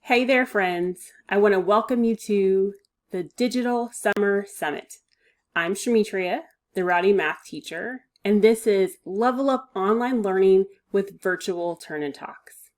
Hey there, friends. I want to welcome you to the Digital Summer Summit. I'm Shamitria, the Rowdy Math teacher, and this is Level Up Online Learning with Virtual Turn and Talks.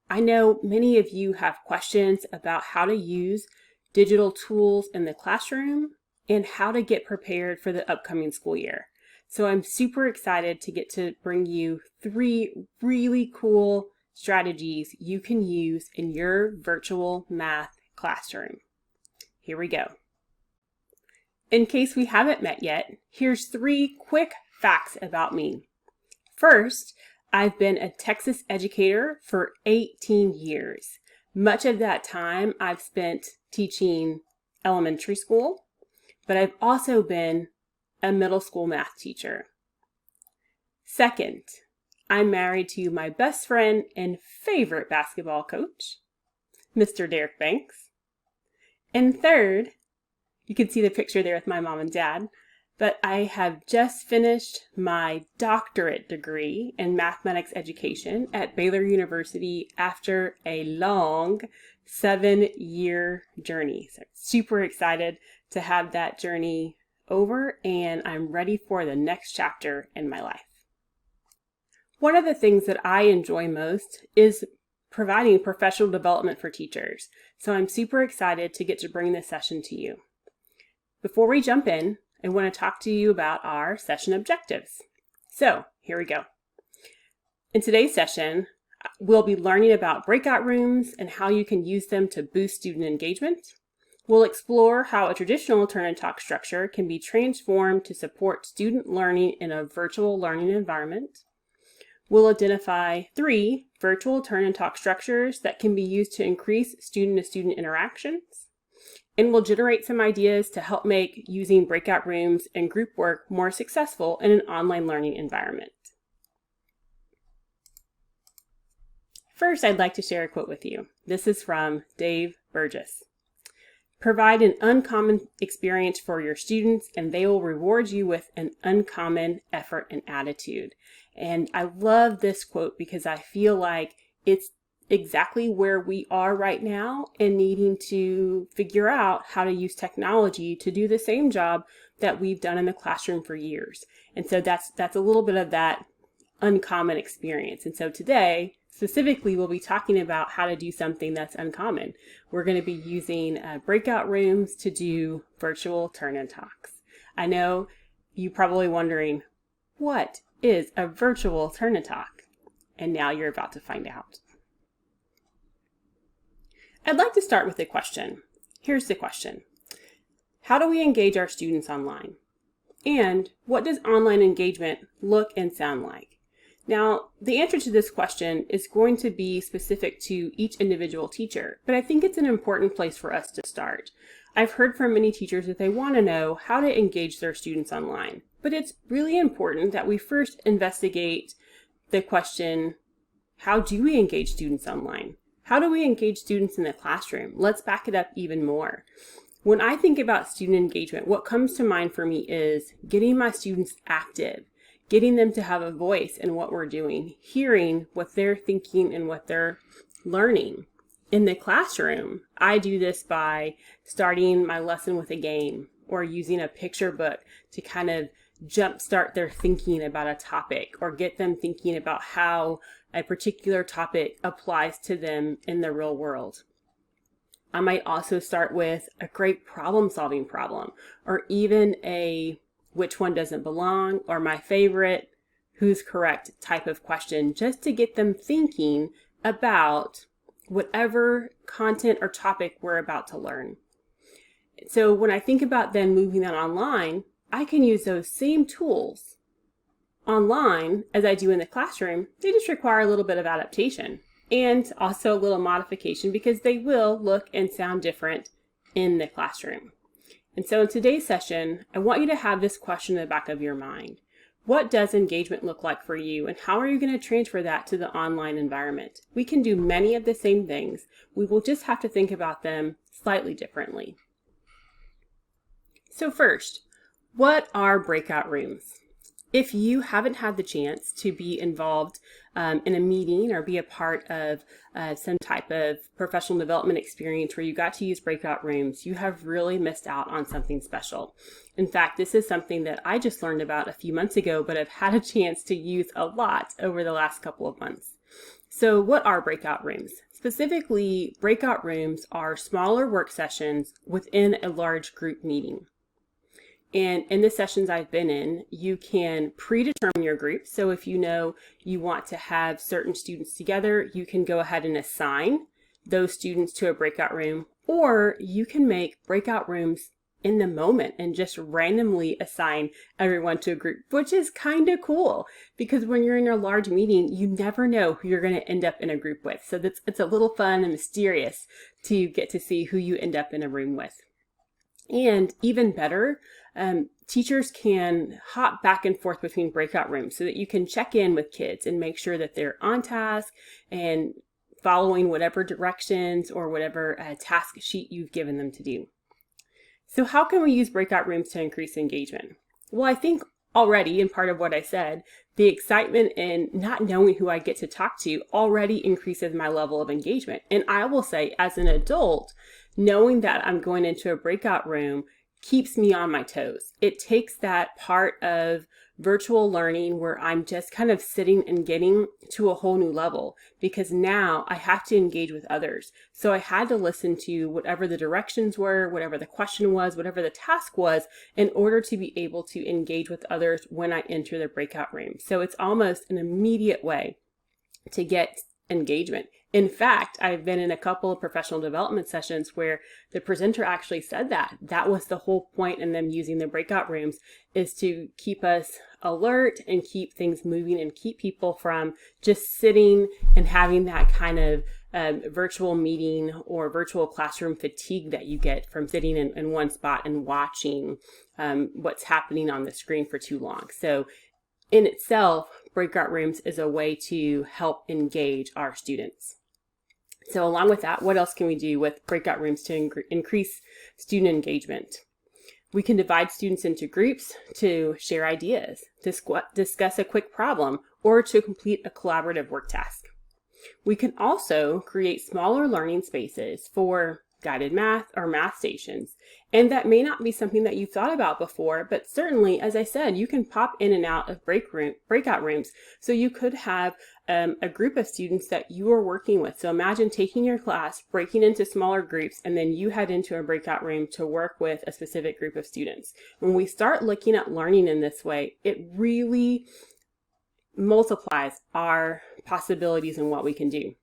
I know many of you have questions about how to use digital tools in the classroom and how to get prepared for the upcoming school year. So I'm super excited to get to bring you 3 really cool strategies you can use in your virtual math classroom. Here we go. In case we haven't met yet, here's 3 quick facts about me. First, I've been a Texas educator for 18 years. Much of that time I've spent teaching elementary school, but I've also been a middle school math teacher. Second, I'm married to my best friend and favorite basketball coach, Mr. Derek Banks. And third, you can see the picture there with my mom and dad, but I have just finished my doctorate degree in mathematics education at Baylor University after a long 7-year journey. So super excited to have that journey over, and I'm ready for the next chapter in my life. One of the things that I enjoy most is providing professional development for teachers. So I'm super excited to get to bring this session to you. Before we jump in, I want to talk to you about our session objectives. So here we go. In today's session, we'll be learning about breakout rooms and how you can use them to boost student engagement. We'll explore how a traditional turn and talk structure can be transformed to support student learning in a virtual learning environment. We'll identify 3 virtual turn and talk structures that can be used to increase student-to-student interactions. And we'll generate some ideas to help make using breakout rooms and group work more successful in an online learning environment. First, I'd like to share a quote with you. This is from Dave Burgess. Provide an uncommon experience for your students and they will reward you with an uncommon effort and attitude. And I love this quote because I feel like it's exactly where we are right now and needing to figure out how to use technology to do the same job that we've done in the classroom for years. And so that's a little bit of that uncommon experience. And so today, specifically, we'll be talking about how to do something that's uncommon. We're going to be using breakout rooms to do virtual turn and talks. I know you're probably wondering, what is a virtual turn and talk? And now you're about to find out. I'd like to start with a question. Here's the question. How do we engage our students online? And what does online engagement look and sound like? Now, the answer to this question is going to be specific to each individual teacher, but I think it's an important place for us to start. I've heard from many teachers that they want to know how to engage their students online, but it's really important that we first investigate the question, how do we engage students online? How do we engage students in the classroom? Let's back it up even more. When I think about student engagement, what comes to mind for me is getting my students active, getting them to have a voice in what we're doing, hearing what they're thinking and what they're learning. In the classroom, I do this by starting my lesson with a game or using a picture book to kind of jumpstart their thinking about a topic or get them thinking about how a particular topic applies to them in the real world. I might also start with a great problem-solving problem or even a which one doesn't belong, or my favorite, who's correct type of question, just to get them thinking about whatever content or topic we're about to learn. So when I think about then moving that online, I can use those same tools online as I do in the classroom. They just require a little bit of adaptation and also a little modification because they will look and sound different in the classroom. And so in today's session, I want you to have this question in the back of your mind. What does engagement look like for you, and how are you going to transfer that to the online environment? We can do many of the same things. We will just have to think about them slightly differently. So first, what are breakout rooms? If you haven't had the chance to be involved in a meeting or be a part of some type of professional development experience where you got to use breakout rooms, you have really missed out on something special. In fact, this is something that I just learned about a few months ago, but I've had a chance to use a lot over the last couple of months. So what are breakout rooms? Specifically, breakout rooms are smaller work sessions within a large group meeting. And in the sessions I've been in, you can predetermine your group. So if you know you want to have certain students together, you can go ahead and assign those students to a breakout room, or you can make breakout rooms in the moment and just randomly assign everyone to a group, which is kind of cool because when you're in a large meeting, you never know who you're going to end up in a group with. So it's a little fun and mysterious to get to see who you end up in a room with. And even better, teachers can hop back and forth between breakout rooms so that you can check in with kids and make sure that they're on task and following whatever directions or whatever task sheet you've given them to do. So how can we use breakout rooms to increase engagement? Well, I think already, in part of what I said, the excitement in not knowing who I get to talk to already increases my level of engagement. And I will say, as an adult, knowing that I'm going into a breakout room keeps me on my toes. It takes that part of virtual learning where I'm just kind of sitting and getting to a whole new level because now I have to engage with others. So I had to listen to whatever the directions were, whatever the question was, whatever the task was in order to be able to engage with others when I enter the breakout room. So it's almost an immediate way to get engagement. In fact, I've been in a couple of professional development sessions where the presenter actually said that was the whole point in them using the breakout rooms, is to keep us alert and keep things moving and keep people from just sitting and having that kind of virtual meeting or virtual classroom fatigue that you get from sitting in one spot and watching what's happening on the screen for too long. So in itself, breakout rooms is a way to help engage our students. So along with that, what else can we do with breakout rooms to increase student engagement? We can divide students into groups to share ideas, discuss a quick problem, or to complete a collaborative work task. We can also create smaller learning spaces for guided math or math stations. And that may not be something that you've thought about before, but certainly, as I said, you can pop in and out of breakout rooms. So you could have a group of students that you are working with. So imagine taking your class, breaking into smaller groups, and then you head into a breakout room to work with a specific group of students. When we start looking at learning in this way, it really multiplies our possibilities and what we can do.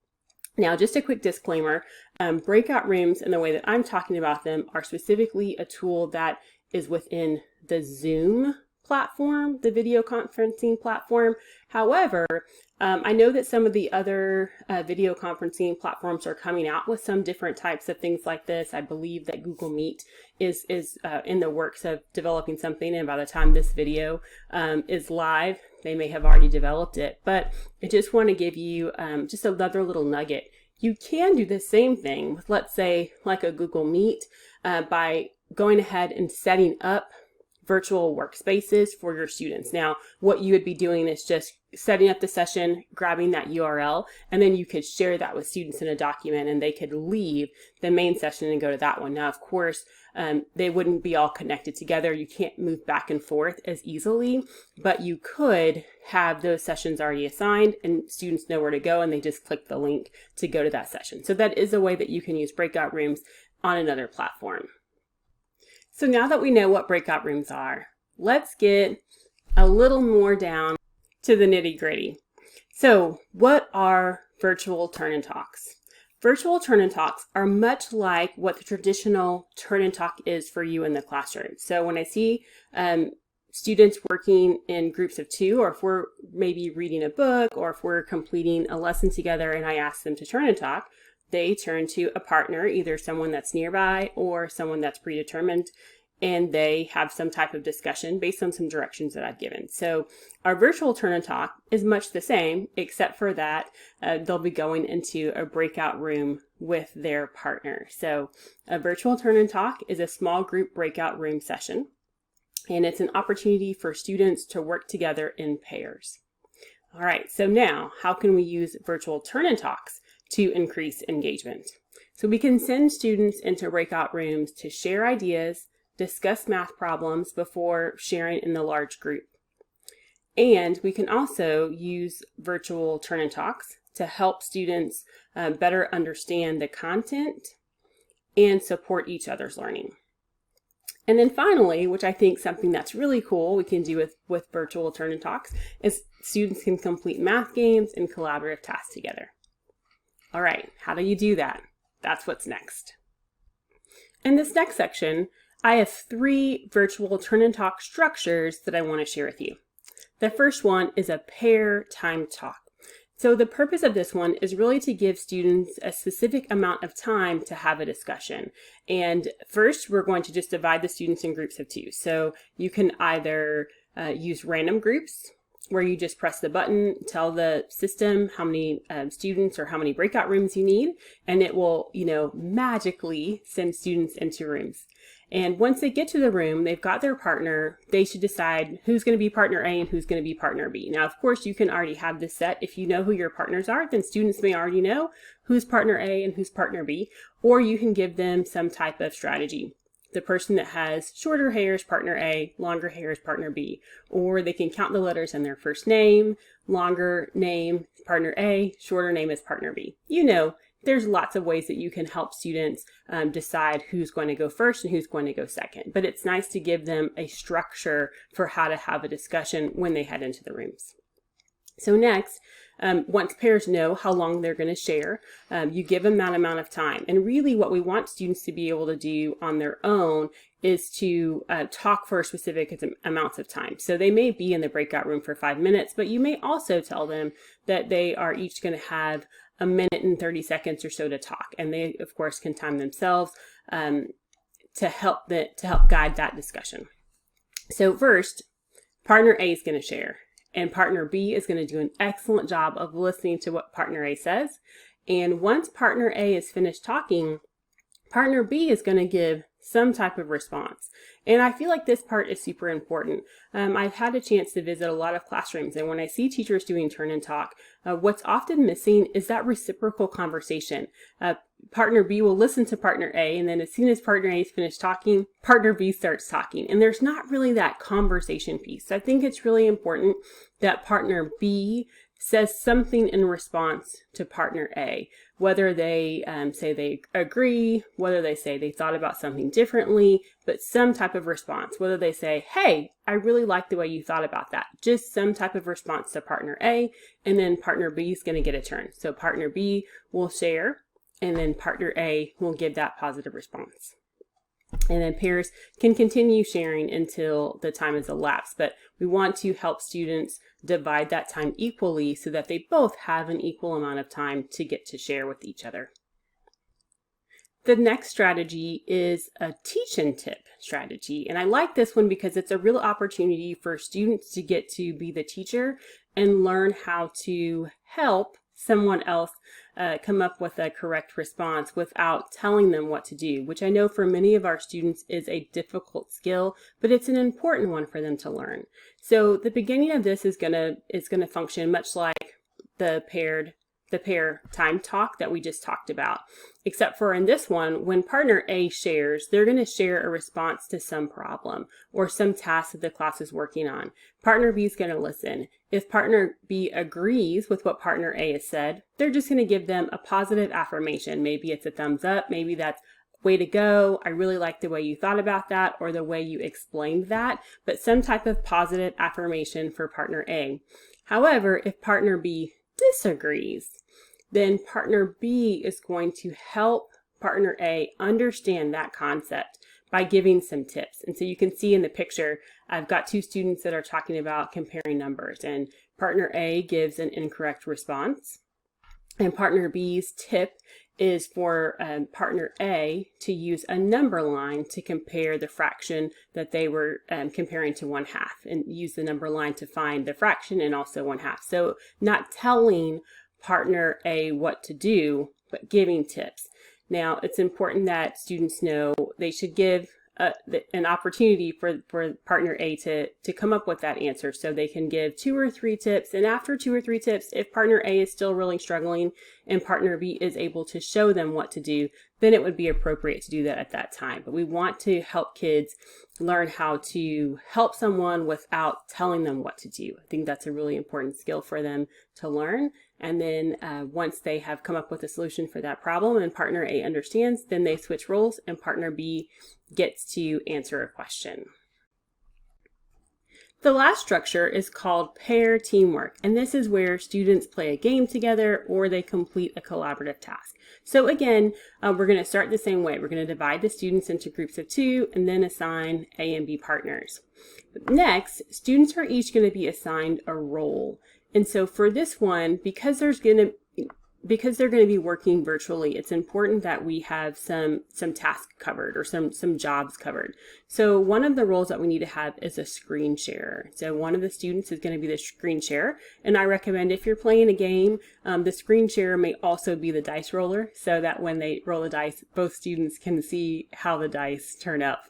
Now, just a quick disclaimer, breakout rooms and the way that I'm talking about them are specifically a tool that is within the Zoom platform, the video conferencing platform. However, I know that some of the other video conferencing platforms are coming out with some different types of things like this. I believe that Google Meet is in the works of developing something, and by the time this video is live, they may have already developed it. But I just want to give you just another little nugget. You can do the same thing with, let's say, like a Google Meet by going ahead and setting up virtual workspaces for your students. Now, what you would be doing is just setting up the session, grabbing that URL, and then you could share that with students in a document and they could leave the main session and go to that one. Now, of course, they wouldn't be all connected together. You can't move back and forth as easily, but you could have those sessions already assigned and students know where to go and they just click the link to go to that session. So that is a way that you can use breakout rooms on another platform. So now that we know what breakout rooms are, let's get a little more down to the nitty-gritty. So what are virtual turn and talks? Virtual turn and talks are much like what the traditional turn and talk is for you in the classroom. So when I see students working in groups of two, or if we're maybe reading a book, or if we're completing a lesson together and I ask them to turn and talk, they turn to a partner, either someone that's nearby or someone that's predetermined, and they have some type of discussion based on some directions that I've given. So our virtual turn and talk is much the same, except for that they'll be going into a breakout room with their partner. So a virtual turn and talk is a small group breakout room session, and it's an opportunity for students to work together in pairs. All right, so now how can we use virtual turn-in talks to increase engagement? So we can send students into breakout rooms to share ideas, discuss math problems before sharing in the large group. And we can also use virtual turn-in talks to help students better understand the content and support each other's learning. And then finally, which I think something that's really cool we can do with virtual turn-in talks, is students can complete math games and collaborative tasks together. All right, how do you do that? That's what's next. In this next section, I have 3 virtual turn-in talk structures that I want to share with you. The first one is a pair time talk. So the purpose of this one is really to give students a specific amount of time to have a discussion. And first, we're going to just divide the students in groups of 2. So you can either use random groups, where you just press the button, tell the system how many students or how many breakout rooms you need, and it will, magically send students into rooms. And once they get to the room, they've got their partner, they should decide who's going to be partner A and who's going to be partner B. Now, of course, you can already have this set. If you know who your partners are, then students may already know who's partner A and who's partner B, or you can give them some type of strategy. The person that has shorter hair is partner A, longer hair is partner B, or they can count the letters in their first name, longer name, partner A, shorter name is partner B. There's lots of ways that you can help students decide who's going to go first and who's going to go second, but it's nice to give them a structure for how to have a discussion when they head into the rooms. So next, once pairs know how long they're going to share, you give them that amount of time. And really what we want students to be able to do on their own is to talk for specific amounts of time. So they may be in the breakout room for 5 minutes, but you may also tell them that they are each going to have a minute and 30 seconds or so to talk. And they, of course, can time themselves to help guide that discussion. So first, partner A is going to share. And partner B is going to do an excellent job of listening to what partner A says. And once partner A is finished talking, partner B is going to give some type of response. And I feel like this part is super important. I've had a chance to visit a lot of classrooms, and when I see teachers doing turn-in talk, what's often missing is that reciprocal conversation. Partner B will listen to partner A, and then as soon as partner A is finished talking, partner B starts talking. And there's not really that conversation piece. So I think it's really important that partner B says something in response to partner A, whether they say they agree, whether they say they thought about something differently, but some type of response, whether they say, hey, I really like the way you thought about that, just some type of response to partner A, and then partner B is going to get a turn. So partner B will share, and then partner A will give that positive response. And then pairs can continue sharing until the time is elapsed, but we want to help students divide that time equally so that they both have an equal amount of time to get to share with each other. The next strategy is a teach and tip strategy. And I like this one because it's a real opportunity for students to get to be the teacher and learn how to help someone else come up with a correct response without telling them what to do, which I know for many of our students is a difficult skill, but it's an important one for them to learn. So the beginning of this is gonna function much like the pair time talk that we just talked about, except for in this one, when partner A shares, they're going to share a response to some problem or some task that the class is working on. Partner B is going to listen. If partner B agrees with what partner A has said, they're just going to give them a positive affirmation. Maybe it's a thumbs up, maybe that's way to go, I really like the way you thought about that, or the way you explained that, but some type of positive affirmation for partner A. However, if partner B disagrees, then partner B is going to help partner A understand that concept by giving some tips. And so you can see in the picture, I've got 2 students that are talking about comparing numbers, and partner A gives an incorrect response. And partner B's tip is for partner A to use a number line to compare the fraction that they were comparing to 1/2, and use the number line to find the fraction and also 1/2. So not telling partner A what to do, but giving tips. Now, it's important that students know they should give an opportunity for partner A to come up with that answer. So they can give 2 or 3 tips. And after 2 or 3 tips, if partner A is still really struggling and partner B is able to show them what to do, then it would be appropriate to do that at that time. But we want to help kids learn how to help someone without telling them what to do. I think that's a really important skill for them to learn. And then once they have come up with a solution for that problem and partner A understands, then they switch roles and partner B gets to answer a question. The last structure is called pair teamwork, and this is where students play a game together or they complete a collaborative task. So again, we're going to start the same way. We're going to divide the students into groups of 2 and then assign A and B partners. Next, students are each going to be assigned a role. And so for this one, because they're going to be working virtually, it's important that we have some tasks covered or some jobs covered. So one of the roles that we need to have is a screen share. So one of the students is going to be the screen share. And I recommend if you're playing a game, the screen share may also be the dice roller so that when they roll the dice, both students can see how the dice turn up.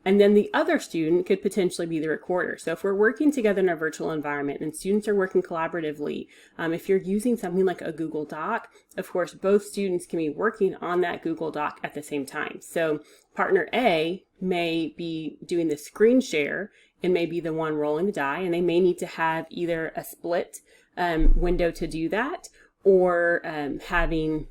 And then the other student could potentially be the recorder. So if we're working together in a virtual environment and students are working collaboratively, if you're using something like a Google Doc, of course, both students can be working on that Google Doc at the same time. So partner A may be doing the screen share and may be the one rolling the die, and they may need to have either a split window to do that or having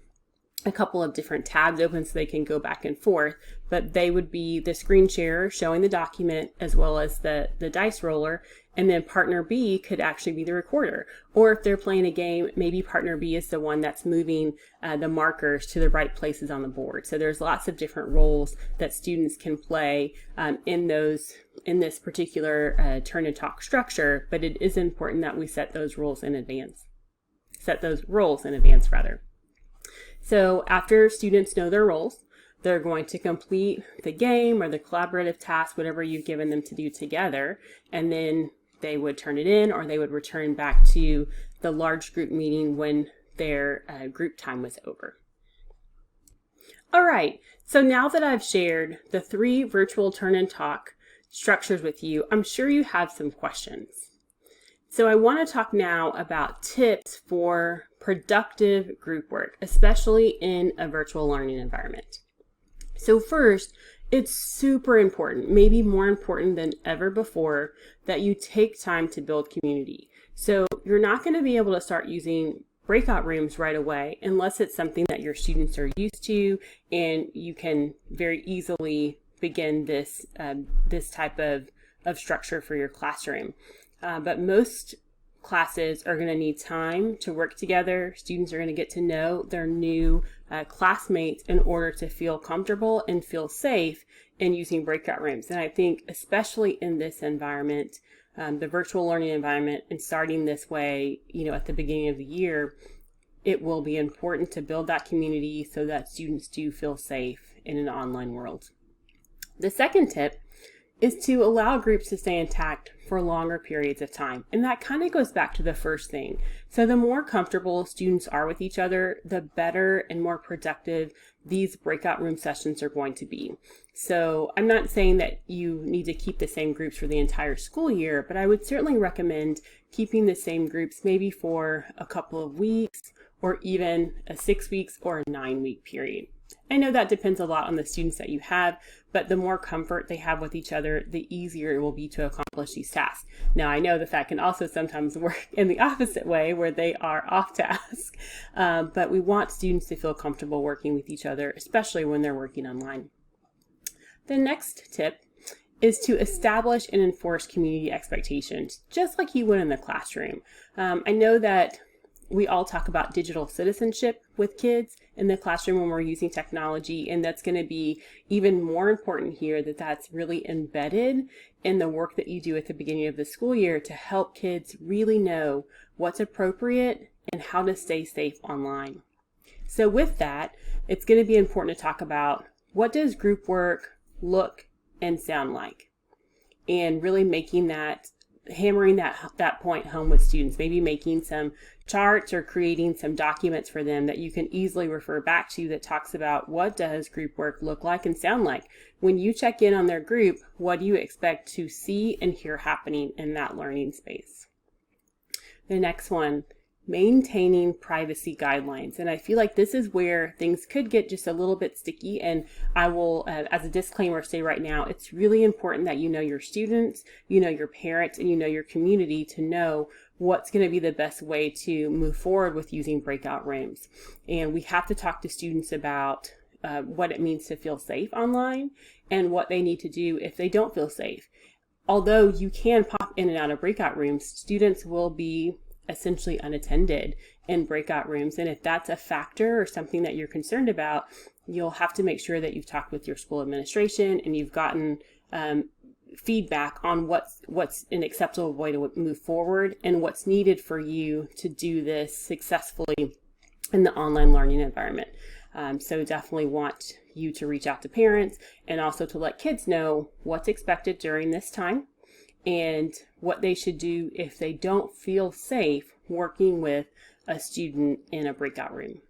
a couple of different tabs open so they can go back and forth, but they would be the screen share showing the document as well as the dice roller, and then partner B could actually be the recorder. Or if they're playing a game, maybe partner B is the one that's moving the markers to the right places on the board. So there's lots of different roles that students can play in this particular turn and talk structure, but it is important that we set those roles in advance. So after students know their roles, they're going to complete the game or the collaborative task, whatever you've given them to do together, and then they would turn it in or they would return back to the large group meeting when their group time was over. All right, so now that I've shared the 3 virtual turn and talk structures with you, I'm sure you have some questions. So I want to talk now about tips for productive group work, especially in a virtual learning environment. So first, it's super important, maybe more important than ever before, that you take time to build community. So you're not going to be able to start using breakout rooms right away unless it's something that your students are used to and you can very easily begin this type of structure for your classroom. But most classes are going to need time to work together. Students are going to get to know their new classmates in order to feel comfortable and feel safe in using breakout rooms. And I think especially in this environment, the virtual learning environment, and starting this way, at the beginning of the year, it will be important to build that community so that students do feel safe in an online world. The second tip is to allow groups to stay intact for longer periods of time. And that kind of goes back to the first thing. So the more comfortable students are with each other, the better and more productive these breakout room sessions are going to be. So I'm not saying that you need to keep the same groups for the entire school year, but I would certainly recommend keeping the same groups maybe for a couple of weeks or even a 6 weeks or a 9-week period. I know that depends a lot on the students that you have, but the more comfort they have with each other, the easier it will be to accomplish these tasks. Now, I know that can also sometimes work in the opposite way where they are off task, but we want students to feel comfortable working with each other, especially when they're working online. The next tip is to establish and enforce community expectations, just like you would in the classroom. I know that we all talk about digital citizenship with kids in the classroom when we're using technology, and that's going to be even more important here, that's really embedded in the work that you do at the beginning of the school year to help kids really know what's appropriate and how to stay safe online. So with that, it's going to be important to talk about what does group work look and sound like, and really making that hammering that point home with students, maybe making some charts or creating some documents for them that you can easily refer back to that talks about what does group work look like and sound like. When you check in on their group, what do you expect to see and hear happening in that learning space? The next one, maintaining privacy guidelines. And I feel like this is where things could get just a little bit sticky. And I will, as a disclaimer, say right now, it's really important that you know your students, you know your parents, and you know your community to know what's going to be the best way to move forward with using breakout rooms. And we have to talk to students about what it means to feel safe online and what they need to do if they don't feel safe. Although you can pop in and out of breakout rooms, students will be essentially unattended in breakout rooms. And if that's a factor or something that you're concerned about, you'll have to make sure that you've talked with your school administration and you've gotten feedback on what's an acceptable way to move forward and what's needed for you to do this successfully in the online learning environment. So definitely want you to reach out to parents and also to let kids know what's expected during this time and what they should do if they don't feel safe working with a student in a breakout room.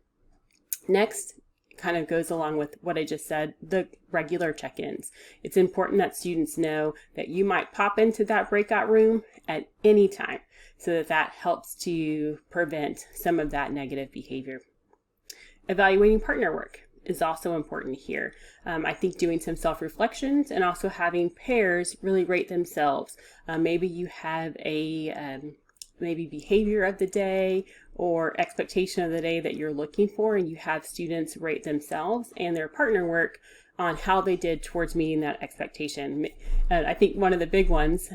Next, kind of goes along with what I just said, the regular check-ins. It's important that students know that you might pop into that breakout room at any time so that helps to prevent some of that negative behavior. Evaluating partner work is also important here. I think doing some self-reflections and also having pairs really rate themselves. Maybe you have a maybe behavior of the day or expectation of the day that you're looking for, and you have students rate themselves and their partner work on how they did towards meeting that expectation. I think one of the big ones,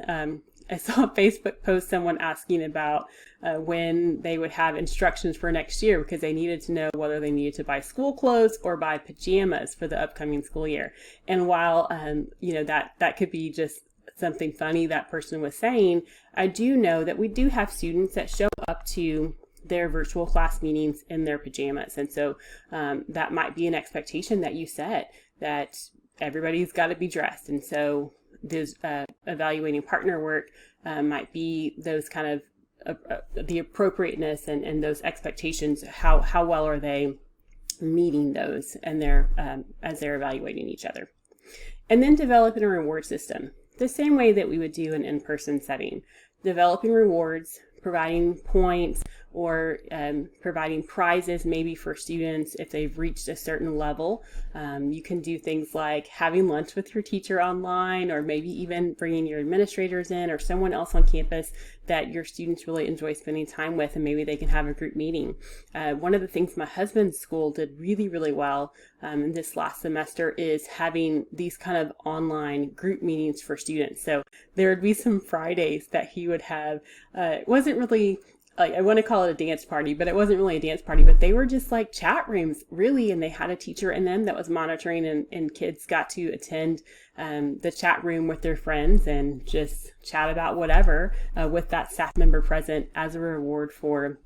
I saw a Facebook post, someone asking about when they would have instructions for next year because they needed to know whether they needed to buy school clothes or buy pajamas for the upcoming school year. And while, that could be just something funny that person was saying, I do know that we do have students that show up to their virtual class meetings in their pajamas. And so that might be an expectation that you set, that everybody's got to be dressed. And so those evaluating partner work might be those kind of the appropriateness and those expectations. How well are they meeting those and as they're evaluating each other? And then developing a reward system, the same way that we would do an in-person setting. Developing rewards, providing points, or providing prizes maybe for students if they've reached a certain level. You can do things like having lunch with your teacher online, or maybe even bringing your administrators in or someone else on campus that your students really enjoy spending time with, and maybe they can have a group meeting. One of the things my husband's school did really, really well in this last semester is having these kind of online group meetings for students. So there would be some Fridays that he would have, it wasn't really, I want to call it a dance party, but it wasn't really a dance party, but they were just like chat rooms, really. And they had a teacher in them that was monitoring, and kids got to attend the chat room with their friends and just chat about whatever with that staff member present as a reward for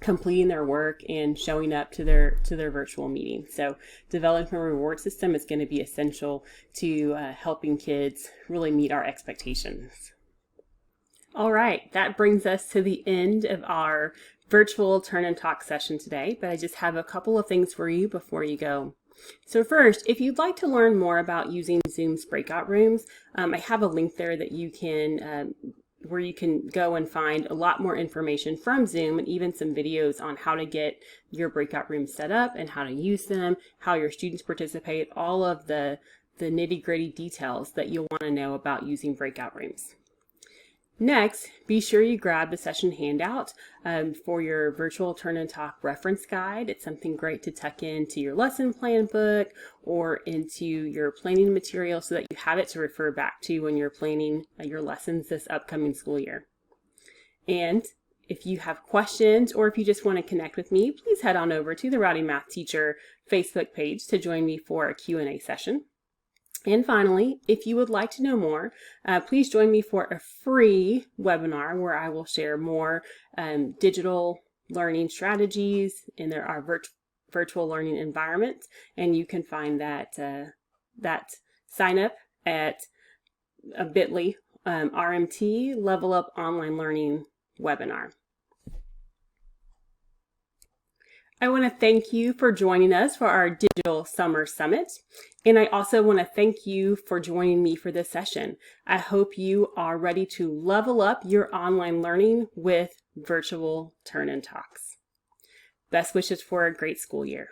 completing their work and showing up to their virtual meeting. So developing a reward system is going to be essential to helping kids really meet our expectations. All right, that brings us to the end of our virtual turn and talk session today, but I just have a couple of things for you before you go. So first, if you'd like to learn more about using Zoom's breakout rooms, I have a link there that you can where you can go and find a lot more information from Zoom and even some videos on how to get your breakout rooms set up and how to use them, how your students participate, all of the nitty-gritty details that you'll want to know about using breakout rooms. Next, be sure you grab the session handout for your virtual turn and talk reference guide. It's something great to tuck into your lesson plan book or into your planning material so that you have it to refer back to when you're planning your lessons this upcoming school year. And if you have questions or if you just want to connect with me, please head on over to the Rowdy Math Teacher Facebook page to join me for a Q&A session. And finally, if you would like to know more, please join me for a free webinar where I will share more digital learning strategies in our virtual learning environment. And you can find that sign up at bit.ly RMT Level Up Online Learning webinar. I want to thank you for joining us for our Digital Summer Summit. And I also want to thank you for joining me for this session. I hope you are ready to level up your online learning with virtual turn-in talks. Best wishes for a great school year.